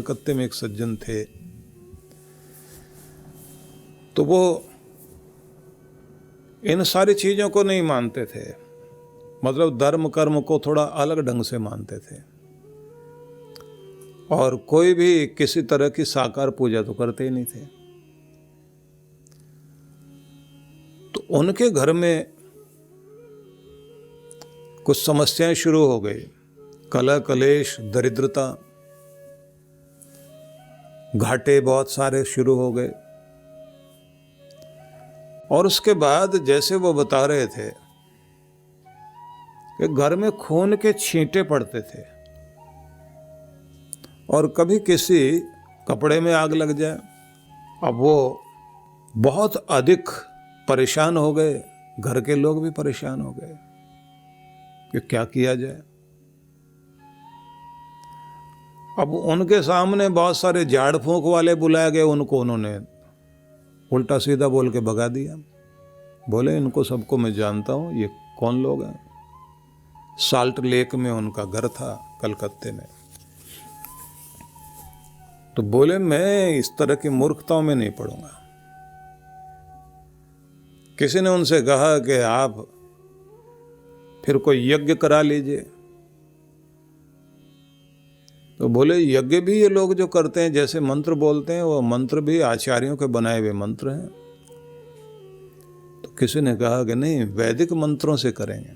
कलकत्ते में एक सज्जन थे, तो वो इन सारी चीज़ों को नहीं मानते थे। मतलब धर्म कर्म को थोड़ा अलग ढंग से मानते थे और कोई भी किसी तरह की साकार पूजा तो करते ही नहीं थे। तो उनके घर में कुछ समस्याएं शुरू हो गई, कलह कलेश, दरिद्रता, घाटे बहुत सारे शुरू हो गए। और उसके बाद जैसे वो बता रहे थे कि घर में खून के छींटे पड़ते थे और कभी किसी कपड़े में आग लग जाए। अब वो बहुत अधिक परेशान हो गए, घर के लोग भी परेशान हो गए कि क्या किया जाए। अब उनके सामने बहुत सारे झाड़ फूंक वाले बुलाए गए, उनको उन्होंने उल्टा सीधा बोल के भगा दिया। बोले इनको सबको मैं जानता हूँ, ये कौन लोग हैं। साल्ट लेक में उनका घर था, कलकत्ते में। तो बोले मैं इस तरह की मूर्खताओं में नहीं पड़ूंगा। किसी ने उनसे कहा कि आप फिर कोई यज्ञ करा लीजिए। तो बोले यज्ञ भी ये लोग जो करते हैं, जैसे मंत्र बोलते हैं, वो मंत्र भी आचार्यों के बनाए हुए मंत्र हैं। तो किसी ने कहा कि नहीं, वैदिक मंत्रों से करेंगे।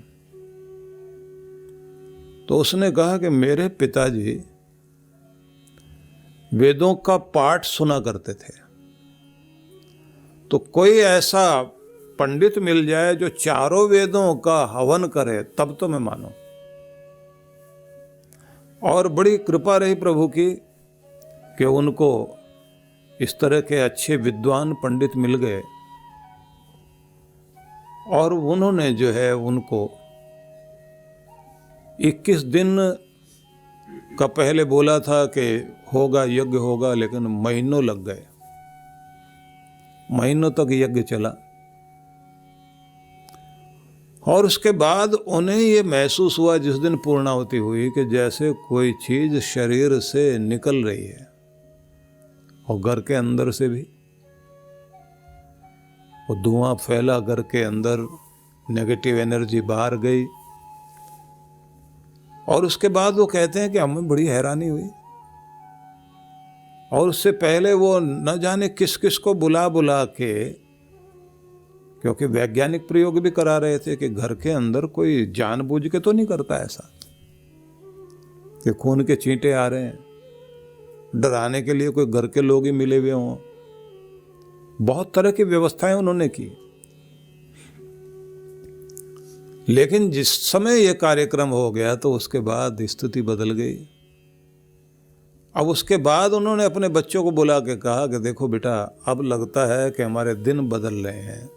तो उसने कहा कि मेरे पिताजी वेदों का पाठ सुना करते थे, तो कोई ऐसा पंडित मिल जाए जो चारों वेदों का हवन करे तब तो मैं मानूं। और बड़ी कृपा रही प्रभु की कि उनको इस तरह के अच्छे विद्वान पंडित मिल गए और उन्होंने जो है उनको 21 दिन का पहले बोला था कि होगा यज्ञ होगा, लेकिन महीनों लग गए। महीनों तक यज्ञ चला और उसके बाद उन्हें ये महसूस हुआ जिस दिन पूर्णाहुति हुई कि जैसे कोई चीज शरीर से निकल रही है और घर के अंदर से भी वो धुआं फैला, घर के अंदर नेगेटिव एनर्जी बाहर गई। और उसके बाद वो कहते हैं कि हमें बड़ी हैरानी हुई और उससे पहले वो न जाने किस किस को बुला बुला के, क्योंकि वैज्ञानिक प्रयोग भी करा रहे थे कि घर के अंदर कोई जानबूझ के तो नहीं करता ऐसा कि खून के छींटे आ रहे हैं, डराने के लिए कोई घर के लोग ही मिले हुए हों। बहुत तरह की व्यवस्थाएं उन्होंने की। लेकिन जिस समय यह कार्यक्रम हो गया तो उसके बाद स्थिति बदल गई। अब उसके बाद उन्होंने अपने बच्चों को बुला के कहा कि देखो बेटा, अब लगता है कि हमारे दिन बदल रहे हैं,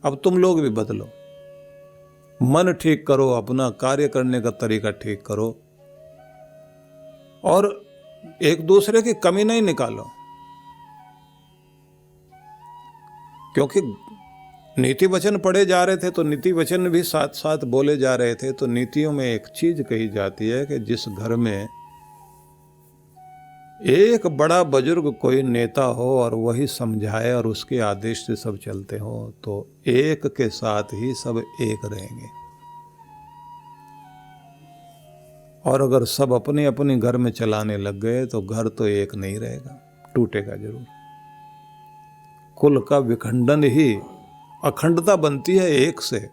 अब तुम लोग भी बदलो, मन ठीक करो, अपना कार्य करने का तरीका ठीक करो और एक दूसरे की कमी नहीं निकालो। क्योंकि नीति वचन पढ़े जा रहे थे तो नीति वचन भी साथ साथ बोले जा रहे थे। तो नीतियों में एक चीज कही जाती है कि जिस घर में एक बड़ा बुजुर्ग कोई नेता हो और वही समझाए और उसके आदेश से सब चलते हो, तो एक के साथ ही सब एक रहेंगे। और अगर सब अपने अपने घर में चलाने लग गए तो घर तो एक नहीं रहेगा, टूटेगा जरूर। कुल का विखंडन ही अखंडता बनती है एक से,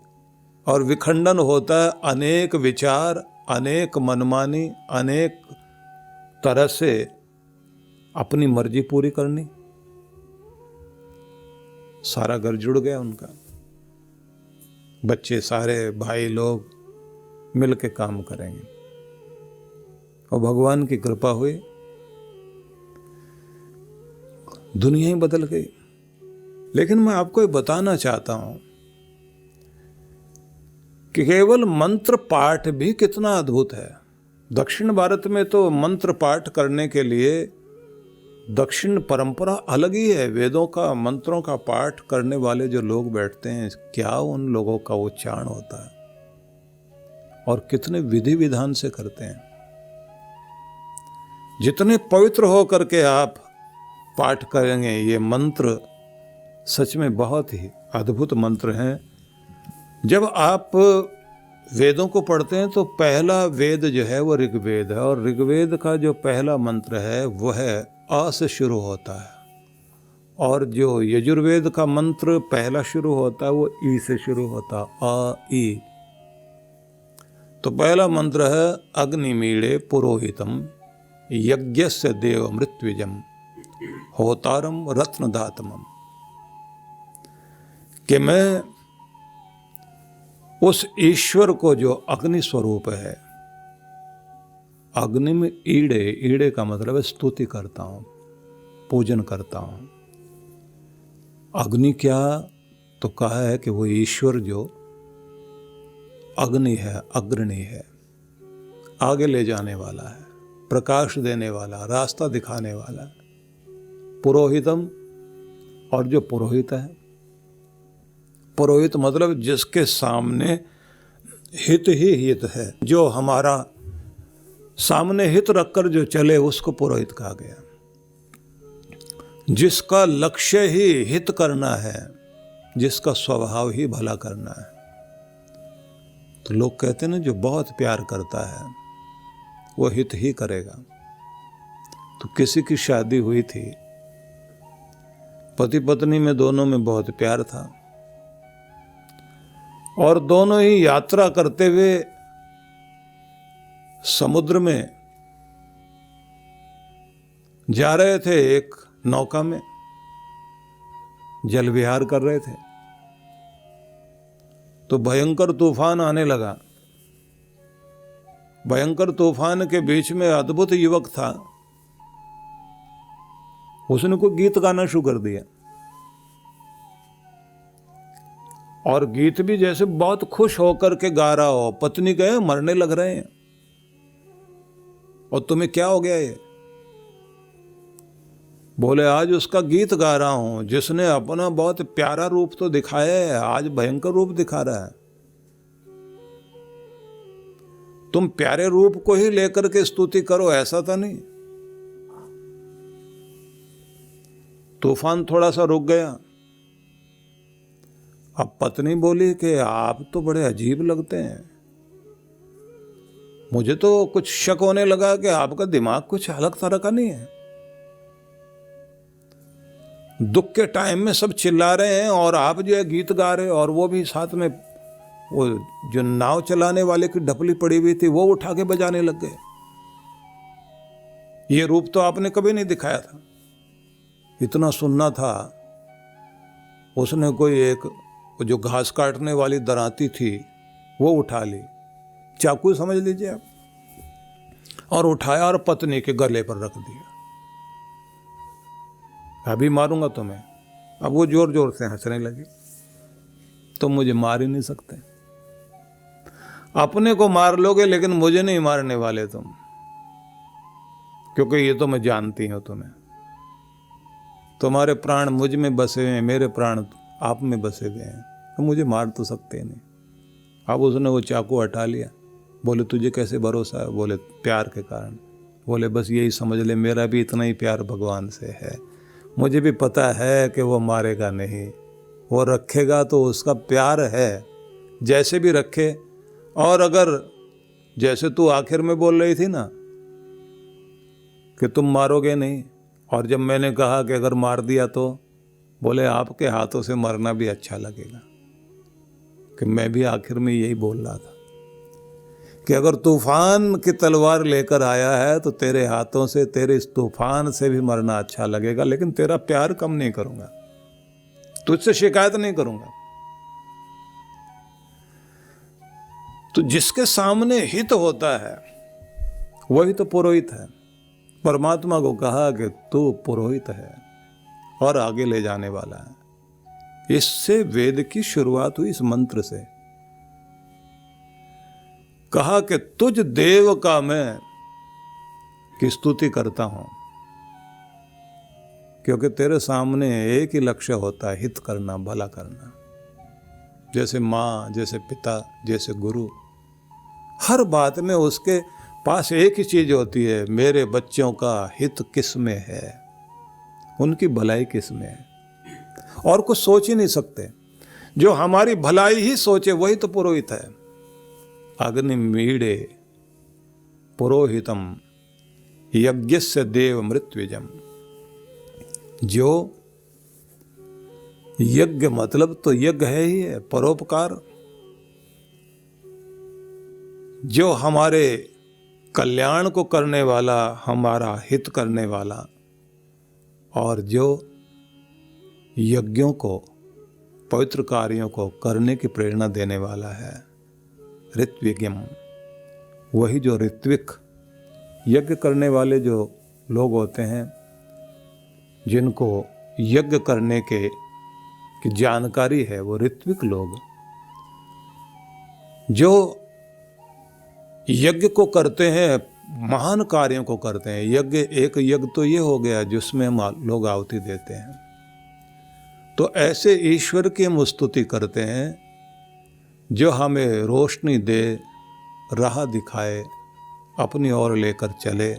और विखंडन होता है अनेक विचार, अनेक मनमानी, अनेक तरह से अपनी मर्जी पूरी करनी। सारा घर जुड़ गया उनका, बच्चे सारे भाई लोग मिल के काम करेंगे और भगवान की कृपा हुई, दुनिया ही बदल गई। लेकिन मैं आपको ये बताना चाहता हूं कि केवल मंत्र पाठ भी कितना अद्भुत है। दक्षिण भारत में तो मंत्र पाठ करने के लिए दक्षिण परंपरा अलग ही है। वेदों का, मंत्रों का पाठ करने वाले जो लोग बैठते हैं, क्या उन लोगों का उच्चारण होता है और कितने विधि विधान से करते हैं। जितने पवित्र होकर के आप पाठ करेंगे, ये मंत्र सच में बहुत ही अद्भुत मंत्र हैं। जब आप वेदों को पढ़ते हैं तो पहला वेद जो है वो ऋग्वेद है, और ऋग्वेद का जो पहला मंत्र है वह अ से शुरू होता है, और जो यजुर्वेद का मंत्र पहला शुरू होता है वो ई से शुरू होता है, अ ई। तो पहला मंत्र है अग्निमीड़े पुरोहितम यज्ञस्य देव मृत्युजम होतारम रत्नदातमम, कि मैं उस ईश्वर को जो अग्नि स्वरूप है, अग्नि में ईड़े, ईड़े का मतलब है स्तुति करता हूं, पूजन करता हूं। अग्नि क्या, तो कहा है कि वो ईश्वर जो अग्नि है, अग्रणी है, आगे ले जाने वाला है, प्रकाश देने वाला, रास्ता दिखाने वाला है। पुरोहितम, और जो पुरोहित है, पुरोहित मतलब जिसके सामने हित ही हित है, जो हमारा सामने हित रखकर जो चले उसको पुरोहित कहा गया। जिसका लक्ष्य ही हित करना है, जिसका स्वभाव ही भला करना है। तो लोग कहते हैं ना, जो बहुत प्यार करता है वो हित ही करेगा। तो किसी की शादी हुई थी, पति पत्नी में दोनों में बहुत प्यार था, और दोनों ही यात्रा करते हुए समुद्र में जा रहे थे, एक नौका में जल विहार कर रहे थे, तो भयंकर तूफान आने लगा। भयंकर तूफान के बीच में अद्भुत युवक था, उसने कोई गीत गाना शुरू कर दिया, और गीत भी जैसे बहुत खुश होकर के गा रहा हो। पत्नी कहे मरने लग रहे हैं, और तुम्हें क्या हो गया ये? बोले आज उसका गीत गा रहा हूं जिसने अपना बहुत प्यारा रूप तो दिखाया है, आज भयंकर रूप दिखा रहा है। तुम प्यारे रूप को ही लेकर के स्तुति करो, ऐसा तो नहीं। तूफान थोड़ा सा रुक गया। अब पत्नी बोली कि आप तो बड़े अजीब लगते हैं, मुझे तो कुछ शक होने लगा कि आपका दिमाग कुछ अलग तरह का नहीं है। दुख के टाइम में सब चिल्ला रहे हैं और आप जो है गीत गा रहे, और वो भी साथ में वो जो नाव चलाने वाले की ढपली पड़ी हुई थी वो उठा के बजाने लग गए। ये रूप तो आपने कभी नहीं दिखाया था, इतना सुनना था। उसने कोई एक जो घास काटने वाली दराती थी वो उठा ली, चाकू समझ लीजिए आप, और उठाया और पत्नी के गले पर रख दिया। अभी मारूंगा तुम्हें। अब वो जोर जोर से हंसने लगी। तुम मुझे मार ही नहीं सकते, अपने को मार लोगे लेकिन मुझे नहीं मारने वाले तुम, क्योंकि ये तो मैं जानती हूं तुम्हें। तुम्हारे प्राण मुझ में बसे हुए हैं, मेरे प्राण आप में बसे हुए हैं, तो मुझे मार तो सकते नहीं। अब उसने वो चाकू हटा लिया। बोले तुझे कैसे भरोसा है? बोले प्यार के कारण। बोले बस यही समझ ले, मेरा भी इतना ही प्यार भगवान से है। मुझे भी पता है कि वो मारेगा नहीं, वो रखेगा तो उसका प्यार है, जैसे भी रखे। और अगर जैसे तू आखिर में बोल रही थी ना कि तुम मारोगे नहीं, और जब मैंने कहा कि अगर मार दिया तो, बोले आपके हाथों से मरना भी अच्छा लगेगा। कि मैं भी आखिर में यही बोल रहा था कि अगर तूफान की तलवार लेकर आया है तो तेरे हाथों से, तेरे इस तूफान से भी मरना अच्छा लगेगा, लेकिन तेरा प्यार कम नहीं करूंगा, तुझसे शिकायत नहीं करूंगा। तो जिसके सामने हित होता है वही तो पुरोहित है। परमात्मा को कहा कि तू पुरोहित है और आगे ले जाने वाला है। इससे वेद की शुरुआत हुई, इस मंत्र से। कहा कि तुझ देव का मैं की स्तुति करता हूं, क्योंकि तेरे सामने एक ही लक्ष्य होता है, हित करना, भला करना। जैसे माँ, जैसे पिता, जैसे गुरु, हर बात में उसके पास एक ही चीज होती है, मेरे बच्चों का हित किस में है, उनकी भलाई किस में है, और कुछ सोच ही नहीं सकते। जो हमारी भलाई ही सोचे वही तो पुरोहित है। अग्नि मीड़े पुरोहितम यज्ञस्य देव मृत्युजम। जो यज्ञ मतलब तो यज्ञ है ही है, परोपकार। जो हमारे कल्याण को करने वाला, हमारा हित करने वाला, और जो यज्ञों को, पवित्र कार्यों को करने की प्रेरणा देने वाला है, ऋत्विज्ञम। वही जो ऋत्विक यज्ञ करने वाले जो लोग होते हैं, जिनको यज्ञ करने की जानकारी है, वो ऋत्विक लोग। जो यज्ञ को करते हैं, महान कार्यों को करते हैं। यज्ञ, एक यज्ञ तो ये हो गया जिसमें लोग आहुति देते हैं। तो ऐसे ईश्वर की हम स्तुति करते हैं जो हमें रोशनी दे, राह दिखाए, अपनी ओर लेकर चले,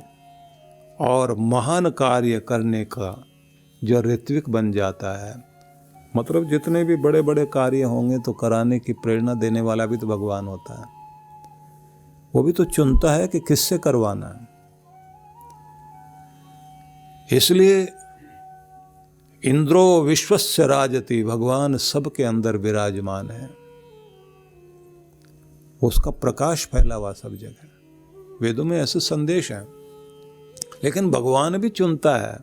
और महान कार्य करने का जो ऋत्विक बन जाता है। मतलब जितने भी बड़े बड़े कार्य होंगे तो कराने की प्रेरणा देने वाला भी तो भगवान होता है। वो भी तो चुनता है कि किससे करवाना है। इसलिए इंद्रो विश्वस्य राजति, भगवान सबके अंदर विराजमान है। उसका प्रकाश फैला हुआ सब जगह। वेदों में ऐसे संदेश हैं। लेकिन भगवान भी चुनता है।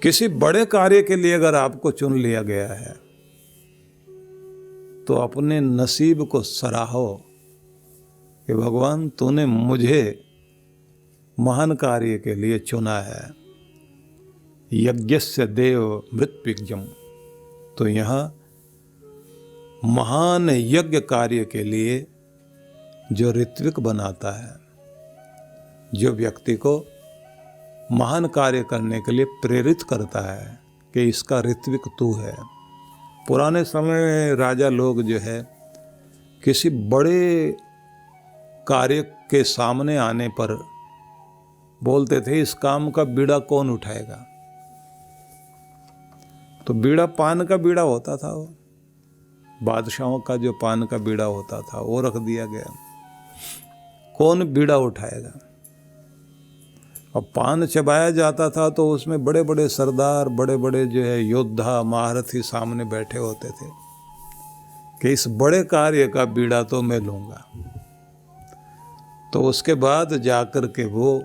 किसी बड़े कार्य के लिए अगर आपको चुन लिया गया है तो अपने नसीब को सराहो कि भगवान तूने मुझे महान कार्य के लिए चुना है। यज्ञस्य देव मृत्युज्ञम। तो यहाँ महान यज्ञ कार्य के लिए जो ऋत्विक बनाता है, जो व्यक्ति को महान कार्य करने के लिए प्रेरित करता है कि इसका ऋत्विक तू है। पुराने समय में राजा लोग जो है किसी बड़े कार्य के सामने आने पर बोलते थे, इस काम का बीड़ा कौन उठाएगा। तो बीड़ा पान का बीड़ा होता था, वो बादशाहों का जो पान का बीड़ा होता था वो रख दिया गया। कौन बीड़ा उठाएगा। और पान चबाया जाता था तो उसमें बड़े बड़े सरदार, बड़े बड़े जो है योद्धा, महारथी सामने बैठे होते थे कि इस बड़े कार्य का बीड़ा तो मैं लूँगा। तो उसके बाद जाकर के वो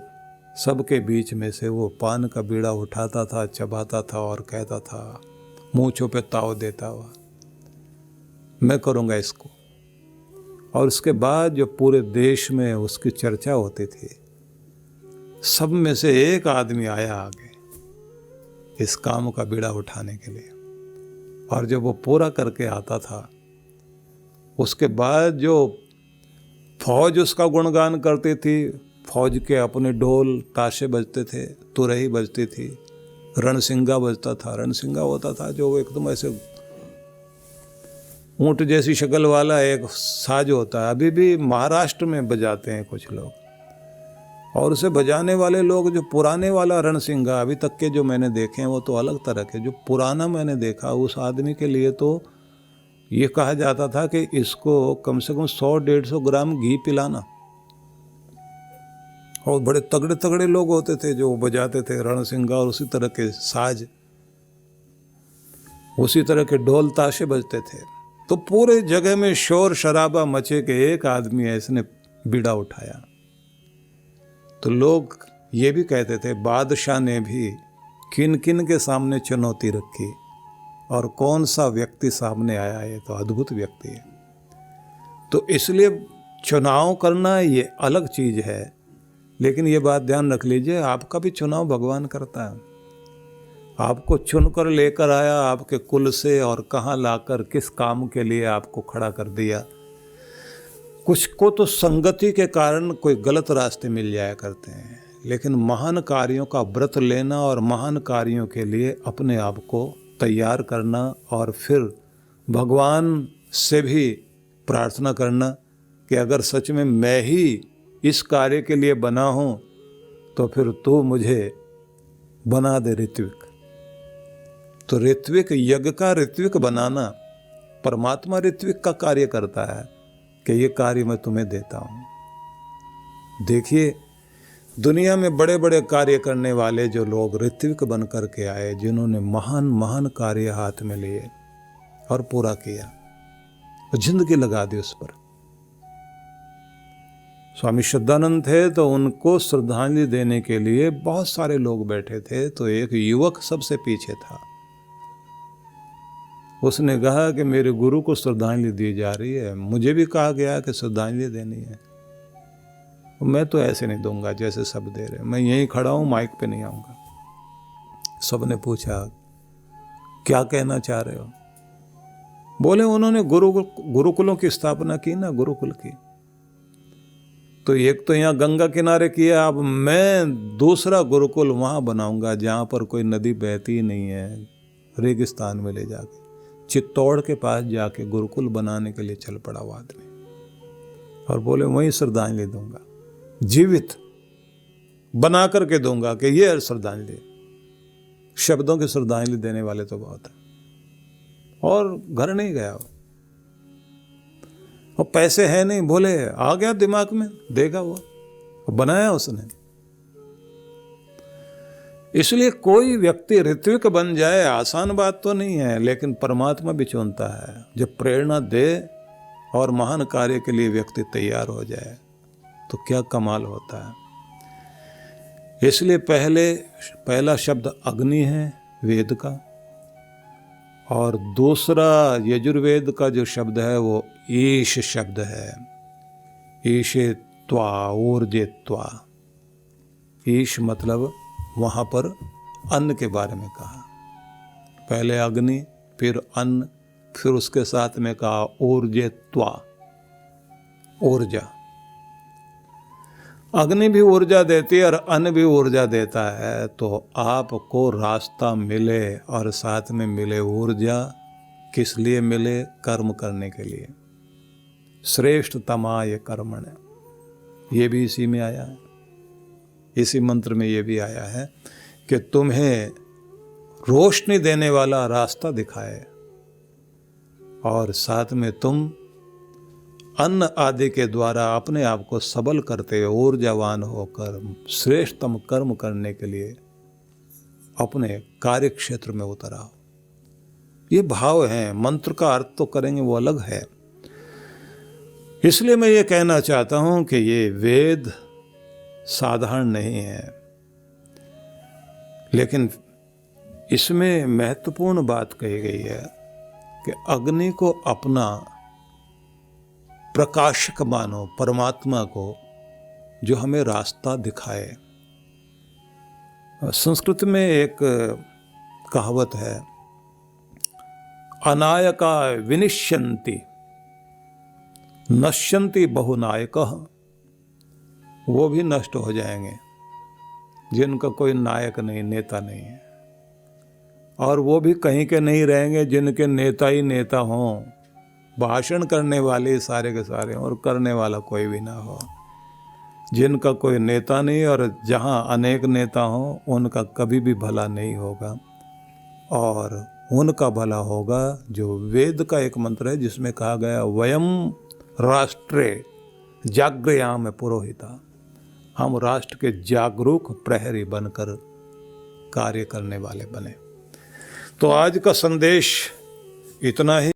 सबके बीच में से वो पान का बीड़ा उठाता था, चबाता था और कहता था, मूंछों पे ताव देता हुआ, मैं करूँगा इसको। और उसके बाद जो पूरे देश में उसकी चर्चा होती थी, सब में से एक आदमी आया आगे इस काम का बीड़ा उठाने के लिए। और जब वो पूरा करके आता था, उसके बाद जो फौज उसका गुणगान करती थी, फौज के अपने ढोल ताशे बजते थे, तुरही बजती थी, रणसिंगा बजता था। रणसिंगा होता था जो एकदम ऐसे ऊंट जैसी शक्ल वाला एक साज होता है। अभी भी महाराष्ट्र में बजाते हैं कुछ लोग। और उसे बजाने वाले लोग, जो पुराने वाला रणसिंगा अभी तक के जो मैंने देखे हैं वो तो अलग तरह के। जो पुराना मैंने देखा, उस आदमी के लिए तो ये कहा जाता था कि इसको कम से कम 100-150 ग्राम घी पिलाना। और बड़े तगड़े तगड़े लोग होते थे जो बजाते थे रणसिंगा, और उसी तरह के साज, उसी तरह के ढोल ताशे बजते थे। तो पूरे जगह में शोर शराबा मचे कि एक आदमी ऐसे ने बीड़ा उठाया। तो लोग ये भी कहते थे, बादशाह ने भी किन किन के सामने चुनौती रखी और कौन सा व्यक्ति सामने आया, ये तो अद्भुत व्यक्ति है। तो इसलिए चुनाव करना ये अलग चीज़ है। लेकिन ये बात ध्यान रख लीजिए, आपका भी चुनाव भगवान करता है। आपको चुनकर लेकर आया आपके कुल से, और कहाँ लाकर किस काम के लिए आपको खड़ा कर दिया। कुछ को तो संगति के कारण कोई गलत रास्ते मिल जाया करते हैं, लेकिन महान कार्यों का व्रत लेना और महान कार्यों के लिए अपने आप को तैयार करना, और फिर भगवान से भी प्रार्थना करना कि अगर सच में मैं ही इस कार्य के लिए बना हूं, तो फिर तू मुझे बना दे ऋत्विक। तो ऋत्विक, यज्ञ का ऋत्विक बनाना, परमात्मा ऋत्विक का कार्य करता है कि ये कार्य मैं तुम्हें देता हूं। देखिए, दुनिया में बड़े बड़े कार्य करने वाले जो लोग ऋत्विक बन करके आए, जिन्होंने महान महान कार्य हाथ में लिए और पूरा किया, जिंदगी लगा दी उस पर। स्वामी शुद्धानंद थे तो उनको श्रद्धांजलि देने के लिए बहुत सारे लोग बैठे थे, तो एक युवक सबसे पीछे था। उसने कहा कि मेरे गुरु को श्रद्धांजलि दी जा रही है, मुझे भी कहा गया कि श्रद्धांजलि देनी है, मैं तो ऐसे नहीं दूंगा जैसे सब दे रहे, मैं यहीं खड़ा हूं, माइक पे नहीं आऊंगा। सबने पूछा क्या कहना चाह रहे हो? बोले उन्होंने गुरुकुलों की स्थापना की ना, गुरुकुल की, तो एक तो यहाँ गंगा किनारे किया, अब मैं दूसरा गुरुकुल वहाँ बनाऊंगा जहाँ पर कोई नदी बहती नहीं है, रेगिस्तान में ले जाके, चित्तौड़ के पास जाके गुरुकुल बनाने के लिए चल पड़ा वो आदमी। और बोले वहीं श्रद्धांजलि दूंगा, जीवित बना करके दूंगा कि ये श्रद्धांजलि। शब्दों की श्रद्धांजलि देने वाले तो बहुत है। और घर नहीं गया और पैसे है नहीं, बोले आ गया दिमाग में, देगा वो बनाया उसने। इसलिए कोई व्यक्ति ऋत्विक बन जाए आसान बात तो नहीं है, लेकिन परमात्मा भी चुनता है। जब प्रेरणा दे और महान कार्य के लिए व्यक्ति तैयार हो जाए तो क्या कमाल होता है। इसलिए पहला शब्द अग्नि है वेद का, और दूसरा यजुर्वेद का जो शब्द है वो ईश शब्द है। ईशे त्वा, ऊर्जे त्वा। ईश मतलब वहाँ पर अन्न के बारे में कहा। पहले अग्नि, फिर अन्न, फिर उसके साथ में कहा ऊर्जे त्वा, ऊर्जा। अग्नि भी ऊर्जा देती है और अन्न भी ऊर्जा देता है। तो आपको रास्ता मिले और साथ में मिले ऊर्जा, किस लिए मिले? कर्म करने के लिए। श्रेष्ठतमाय कर्मण, ये भी इसी में आया है, इसी मंत्र में ये भी आया है कि तुम्हें रोशनी देने वाला रास्ता दिखाए और साथ में तुम अन्न आदि के द्वारा अपने आप को सबल करते हुए ऊर्जावान होकर श्रेष्ठतम कर्म करने के लिए अपने कार्य क्षेत्र में उतर आओ। ये भाव है। मंत्र का अर्थ तो करेंगे वो अलग है। इसलिए मैं ये कहना चाहता हूं कि ये वेद साधारण नहीं है, लेकिन इसमें महत्वपूर्ण बात कही गई है कि अग्नि को अपना प्रकाशक मानो, परमात्मा को जो हमें रास्ता दिखाए। संस्कृत में एक कहावत है, अनायका विनिश्यन्ति नश्यन्ति बहुनायकः। वो भी नष्ट हो जाएंगे जिनका कोई नायक नहीं, नेता नहीं है, और वो भी कहीं के नहीं रहेंगे जिनके नेता ही नेता हों, भाषण करने वाले सारे के सारे और करने वाला कोई भी ना हो। जिनका कोई नेता नहीं और जहाँ अनेक नेता हों, उनका कभी भी भला नहीं होगा, और उनका भला होगा जो वेद का एक मंत्र है जिसमें कहा गया, वयम राष्ट्रे जागृयाम पुरोहिता। हम राष्ट्र के जागरूक प्रहरी बनकर कार्य करने वाले बने। तो आज का संदेश इतना ही।